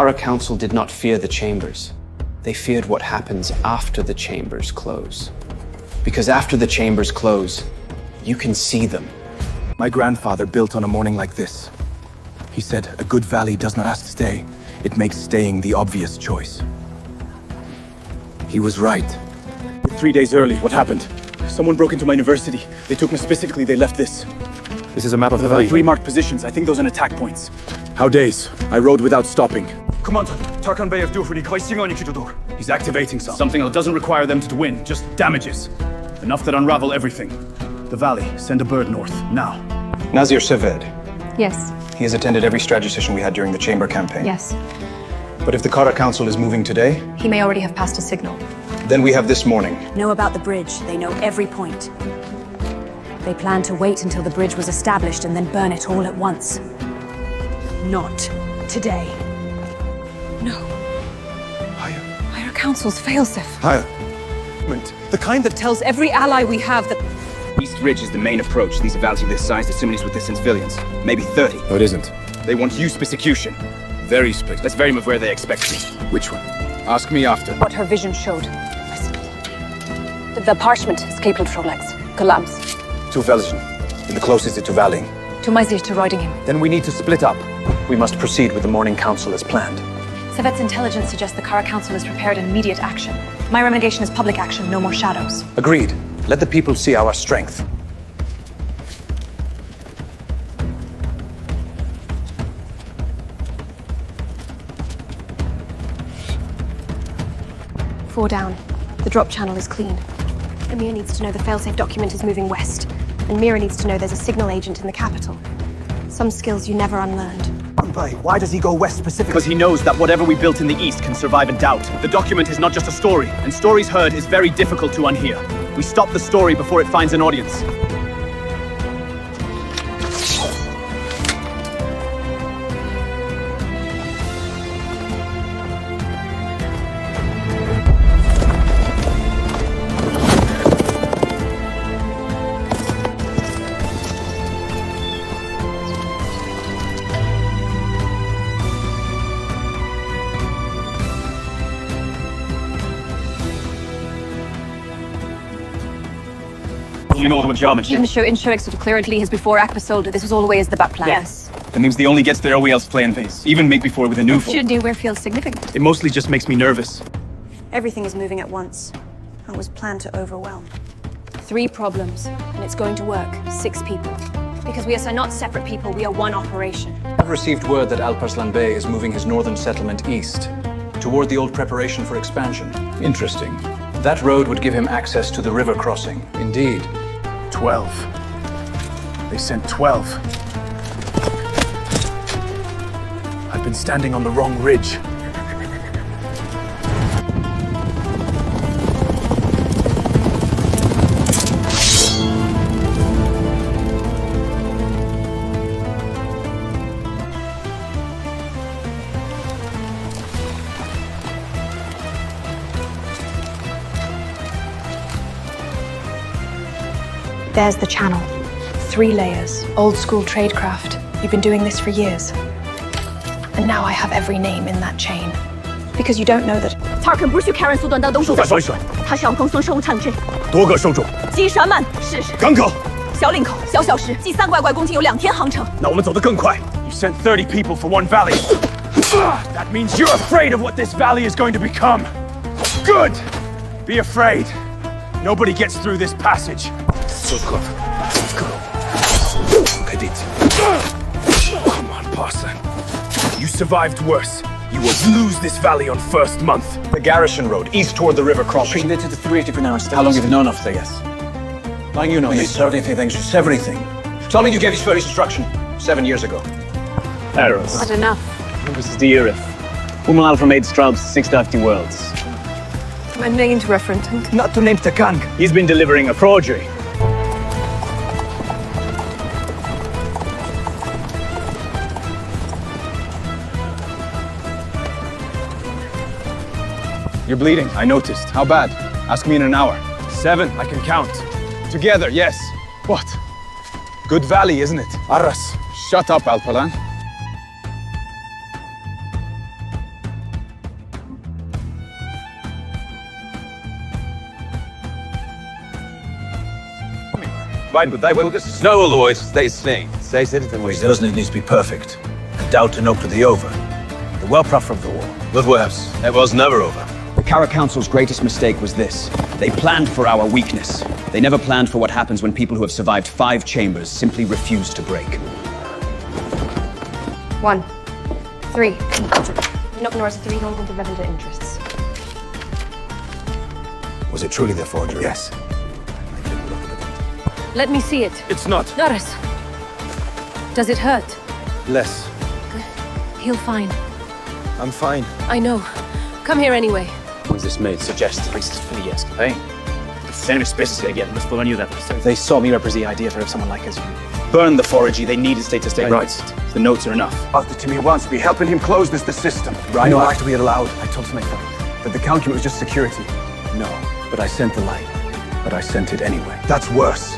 Kara Council did not fear the chambers. They feared what happens after the chambers close. Because after the chambers close, you can see them. My grandfather built on a morning like this. He said, a good valley does not ask to stay. It makes staying the obvious choice. He was right. 3 days early, what happened? Someone broke into my university. They took me specifically, they left this. This is a map of the valley. 3 marked positions, I think those are attack points. How days? I rode without stopping. Commander, Tarkan Bey of Dufri, he's activating something that doesn't require them to win, just damages. Enough that unravel everything. The valley, send a bird north, now. Nazir Seved. Yes. He has attended every strategy session we had during the chamber campaign. Yes. But if the Kara Council is moving today, He may already have passed a signal. then we have this morning. Know about the bridge. They know every point. They planned to wait until the bridge was established and then burn it all at once. Not today. No. Higher Council's failsafe. Higher. The kind that Tells every ally we have that East Ridge is the main approach. These are valleys of this size, assimilies with this in civilians. Maybe 30. No, it isn't. They want use execution. Very strict. Let's bury him of where they expect me. Which one? Ask me after. What her vision showed. The parchment is capable of Rolex. Kalams. To Velgen. In the closest to Valley. to Maizir to riding him. Then we need to split up. We must proceed with the morning council as planned. Sevet's intelligence suggests the Kara Council is prepared immediate action. My recommendation is public action, no more shadows. Agreed. Let the people see our strength. Four down. The drop channel is clean. Amir needs to know the failsafe document is moving west. And Mira needs to know there's a signal agent in the capital. Some skills you never unlearned. Why does he go west specifically? Because he knows that whatever we built in the East can survive a doubt. The document is not just a story, and stories heard is very difficult to unhear. We stop the story before it finds an audience. You know what Yaman. Even show Inshorix to clear Lee has before Akbar sold it. This was always the back plan. Yes. That means they only gets their OELs playing phase. Even make before with a new Should do where feels significant. It mostly just makes me nervous. Everything is moving at once. It was planned to overwhelm. 3 problems, and it's going to work. 6 people. Because we are not separate people, we are one operation. I've received word that Alparslan Bey is moving his northern settlement east, toward the old preparation for expansion. Interesting. That road would give him access to the river crossing. Indeed. 12. They sent 12. I've been standing on the wrong ridge. There's the channel. 3 layers. Old school tradecraft. You've been doing this for years. And now I have every name in that chain. Because you don't know that. Tarkin 不是 Karen 速断到东数的说一说他想公孙生物产制多个受众基山曼试试港口小领口小小时继3怪怪攻击有2天航程那我们走得更快 You sent 30 people for one valley That means you're afraid of what this valley is going to become Good Be afraid Nobody gets through this passage Come on, Parson. You survived worse. You will lose this valley on first month. The garrison road, east toward the river crossing. How long have you known of this? Like you know, yes, everything. Tell me you gave his first instruction 7 years ago. Eros. Not enough. This is the Irif. Umal Alpha made Straub's 650 worlds. My name to reference. Not to name Takang. He's been delivering a forgery. You're bleeding, I noticed. How bad? Ask me in an hour. 7, I can count. Together, yes. What? Good valley, isn't it? Arras. Shut up, Alpalan. Right, but they will just know all the way to stay sane. Stay citizen ways. It doesn't need to be perfect. Doubt to knock to the over. The well-prof of the war. But worse, it was never over. The Kara Council's greatest mistake was this. They planned for our weakness. They never planned for what happens when people who have survived 5 chambers simply refuse to break. 1, 3. Knocknor's 3 holding the revenue interests. Was it truly their forgery? Yes. Let me see it. It's not. Notice. Does it hurt? Less. He'll fine. I'm fine. I know. Come here anyway. Was this made? Suggest priestess for the escapade. Senator Spaces again, must follow you that. They saw me represent the idea for someone like us. Burn the forgery, they needed state-to-state rights. The notes are enough. After Timmy wants me helping him close this the system. I know after we had allowed, I told my father that the council was just security. No, but I sent the light. But I sent it anyway. That's worse.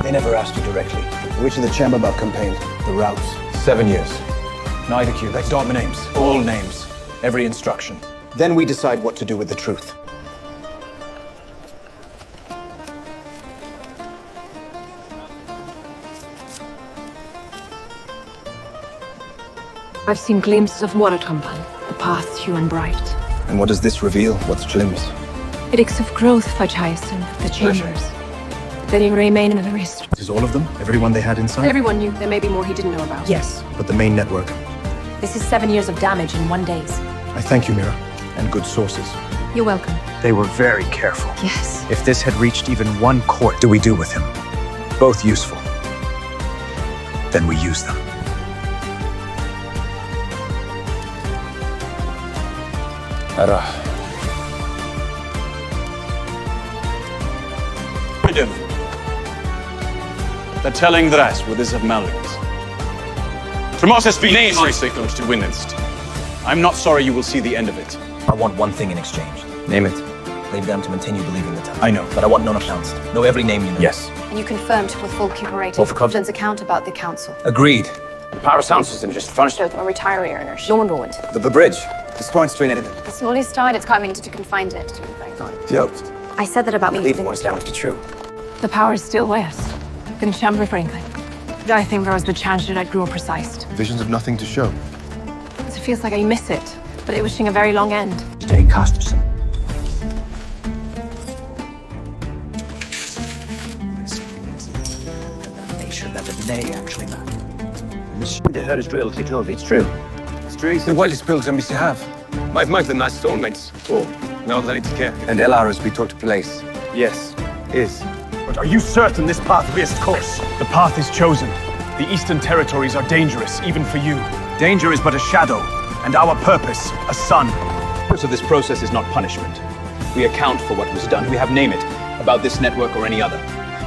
They never asked you directly. Which of the chamber about campaign? The routes. 7 years. Neither Q. Let's start with names. All names. Every instruction. Then we decide what to do with the truth. I've seen glimpses of Watertrampan, the path hue and bright. And what does this reveal? What's glimpse? Edicts of growth, Fajhisen, the chambers. They remain in the wrist. This is all of them? Everyone they had inside? Everyone knew there may be more he didn't know about. Yes. But the main network. This is 7 years of damage in 1 day. I thank you, Mira. And good sources. You're welcome. They were very careful. Yes. If this had reached even one court, do we do with him? Both useful. Then we use them. Ara. The telling the rest with this of Malvins. Tremos's be named signals to Winninst. I'm not sorry you will see the end of it. I want one thing in exchange. Name it. Leave them to continue believing the tale. I know. But I want none announced. Know every name you know. Yes. And you confirmed with full curated All for confidence. Confidence account about the council. Agreed. The power sound system just furnished. Showed them a retiree earners. No one ruined. The bridge. The Storm Strain edited. The smallest died, it's coming to confine it. Yep. I said that about me. Leave more down to be true. The power is still west. In Chamber Franklin. I think there was the chance that I grew precise. Visions of nothing to show. It feels like I miss it, but it wishing a very long end. Stay Costerson. Make sure that the nay actually matter. The herd is drilled, it's true. It's the wildest pills on have. Might the nice soulmates. Oh, now that I need to care. And LR as we talk to place. Yes. Is. But are you certain this path is its course? The path is chosen. The Eastern Territories are dangerous, even for you. Danger is but a shadow, and our purpose, a sun. So this process is not punishment. We account for what was done. We have name it, about this network or any other.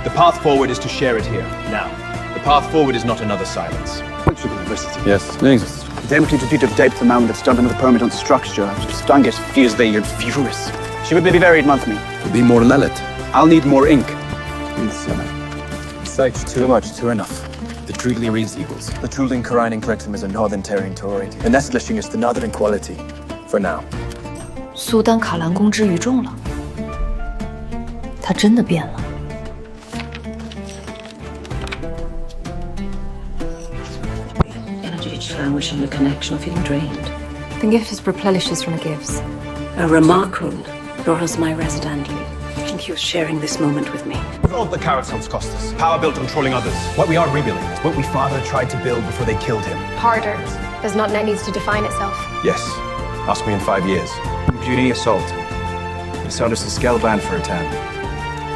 The path forward is to share it here, now. The path forward is not another silence. Yes. Demnity to of date the man that's done another permit on structure. Stanget fears they are furious. She would be very month me. Will be more lelit. I'll need more ink. Besides, too much, too enough. The Trudley reads equals. The Trudling Karining Correctum is a northern territory. The Nestlishing is the northern quality. For now. 苏丹卡兰公之于众了，他真的变了。Energy sandwich the connection of feeling drained. The gift replenishes from the gifts. A remarkable, Dora's my residently. Thank you for sharing this moment with me. All the Carousels cost us. Power built on trolling others. What we are rebuilding is what we father tried to build before they killed him. Harder. Does not net needs to define itself. Yes. Ask me in 5 years. Puny assault. Isardus is Skelban for a time.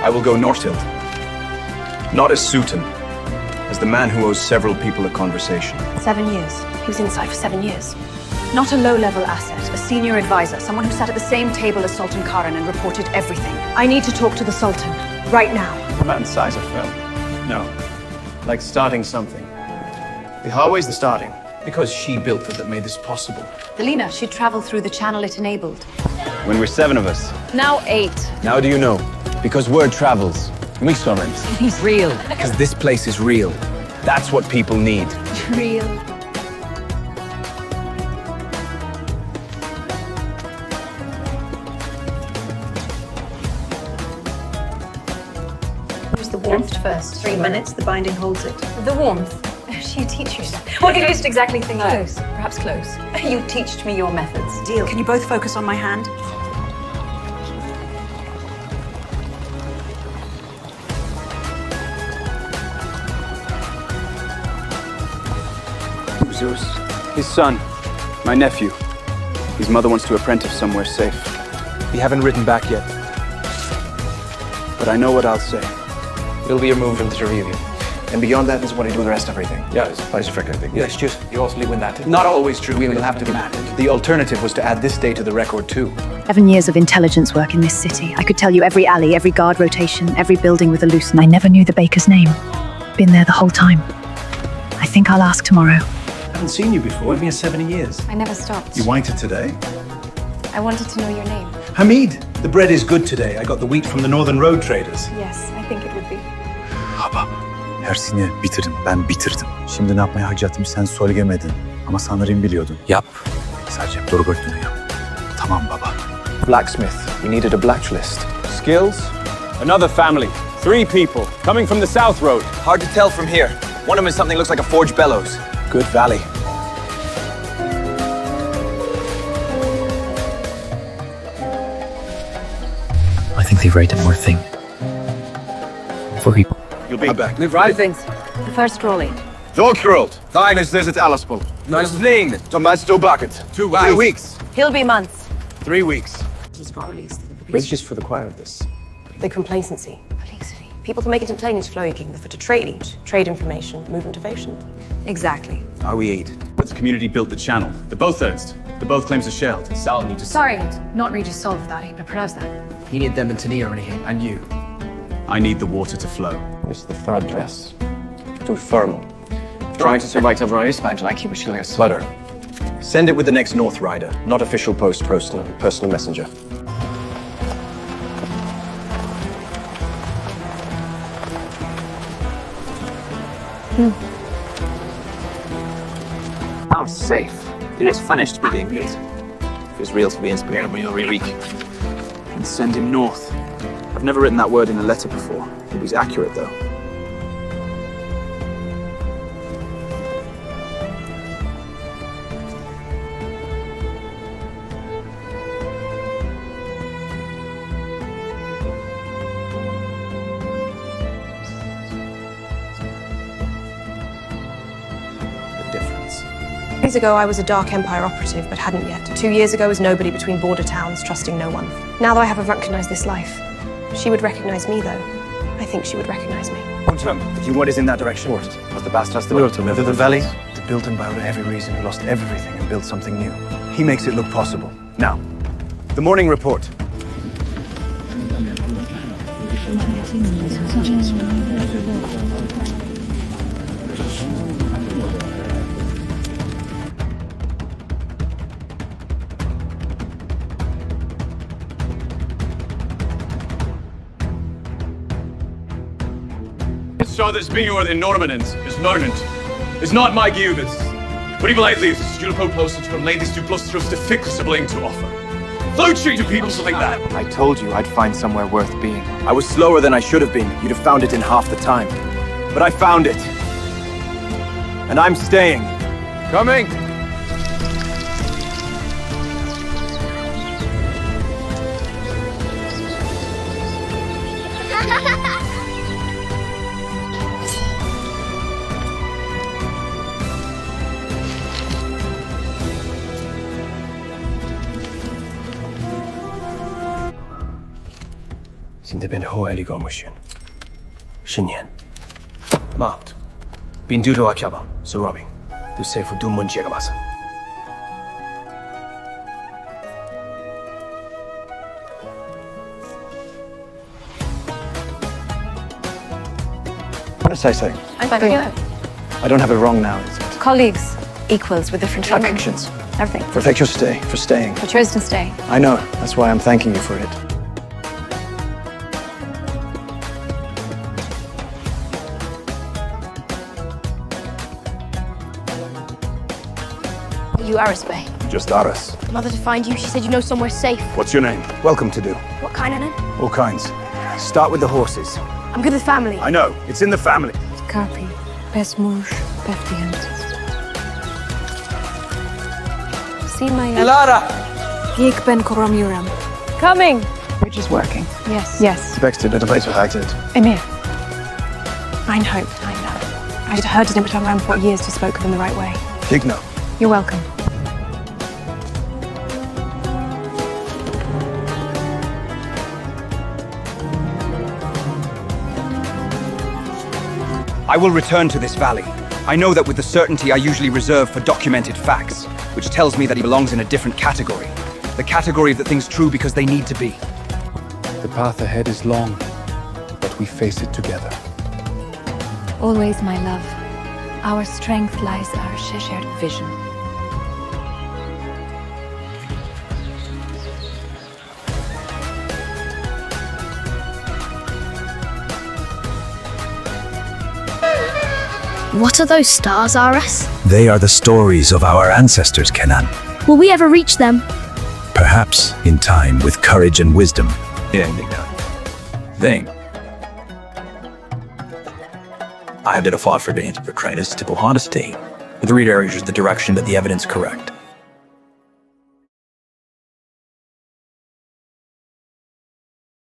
I will go Northild. Not as Sutan, as the man who owes several people a conversation. 7 years. He was inside for 7 years. Not a low-level asset, a senior advisor, someone who sat at the same table as Sultan Karan and reported everything. I need to talk to the Sultan, right now. The man's size of film. No. Like starting something. The highway's the starting. Because she built it that made this possible. Helena, she'd travel through the channel it enabled. When we're 7 of us. Now 8. Now do you know? Because word travels. We saw it. He's real. Because this place is real. That's what people need. Real. warmth first. 3 minutes, the binding holds it. The warmth. She teaches. What do you most exactly think? Close. Perhaps close. You teached me your methods. Deal. Can you both focus on my hand? Zeus. His son. My nephew. His mother wants to apprentice somewhere safe. We haven't written back yet. But I know what I'll say. You'll be removed from the review. And beyond that is what I do with the rest of everything. Ja, das weiß ich wirklich. Yes, just You also live with that. not always true. We will have to demand it. The alternative was to add this day to the record too. 7 years of intelligence work in this city. I could tell you every alley, every guard rotation, every building with a loose, and I never knew the baker's name. Been there the whole time. I think I'll ask tomorrow. I haven't seen you before. It's been 7 years. I never stopped. You whited today? I wanted to know your name. Hamid, the bread is good today. I got the wheat from the Northern Road traders. Yes, I think it would be. Baba, Hersini bitirdim. Ben bitirdim. Şimdi ne yapmaya hacattım sen söylemedin. Ama sanırım biliyordun. Yap. Sadece doğru gördüğünü yap. Tamam baba. Blacksmith. We needed a blacklist. Skills? Another family. 3 people. Coming from the South Road. Hard to tell from here. One of them is something looks like a forged bellows. Good valley. I think they've rated more thing. For people. You'll be back. Right things. The first rolling. Zorggroot. Tijdens is het Alaspel. Nasling. Thomas Tobaket. 2 weeks. He'll be months. 3 weeks. He's got released. It's just for the quiet of this. The complacency. People to make it in plain into Flowing for to trade information, move innovation. Exactly. Are we aid? But the community built the channel. They're both thirst. They're both claims are shelled. Sal need to... Sorry, not Regis solved that. But pronounce that. He need them in Tania and you. I need the water to flow. This is the third dress. Too formal. Trying to survive over ice badge like you, but Flutter. Send it with the next North Rider. Not official post, personal messenger. I'm safe. It is finished with being good. If it's real to be inspired by your week. And send him north. I've never written that word in a letter before. It was accurate, though. Years ago, I was a Dark Empire operative, but hadn't yet. 2 years ago, was nobody between border towns, trusting no one. Now that I haven't recognized this life, she would recognize me, though. I think she would recognize me. What is in that direction? Was the bastard the valley? The building by every reason who lost everything and built something new. He makes it look possible. Now, the morning report. Så det springer den norrmännen är nörnent. It's not my givet. But even lately, it's still po postage from ladies to plus trust the fixable to offer. Flow treat to people like that. I told you I'd find somewhere worth being. I was slower than I should have been. You'd have found it in half the time. But I found it. And I'm staying. Coming. Sind bin hoeli gomushin. Shinyen. Marked. Bin dudo akaba, so robbing. Du say for dumun chegamasa. What does I say? I'm fine. I don't have it wrong now, is it? Colleagues, equals with different treatment. Affections. Everything. Perfect your stay, for staying. For chose to stay. I know, that's why I'm thanking you for it. You Aris Bay. Just Aras. Mother to find you. She said you know somewhere safe. What's your name? Welcome to do. What kind of name? All kinds. Start with the horses. I'm good with family. I know, it's in the family. Carpi, Pesmush, Peftiant. See my... Lara! Geek Ben Koromuram. Coming! Bridge is working. Yes. Yes. Expected at a place acted. Emir. I know. I'd heard his Imperator around for years to spoke of him the right way. Digno. You're welcome. I will return to this valley. I know that with the certainty I usually reserve for documented facts, which tells me that he belongs in a different category. The category of the things true because they need to be. The path ahead is long, but we face it together. Always, my love. Our strength lies in our shared vision. What are those stars, RS? They are the stories of our ancestors, Kenan. Will we ever reach them? Perhaps in time with courage and wisdom. Thing. I have did a fought for being to portray this typical honesty. With the reader is the direction that the evidence correct.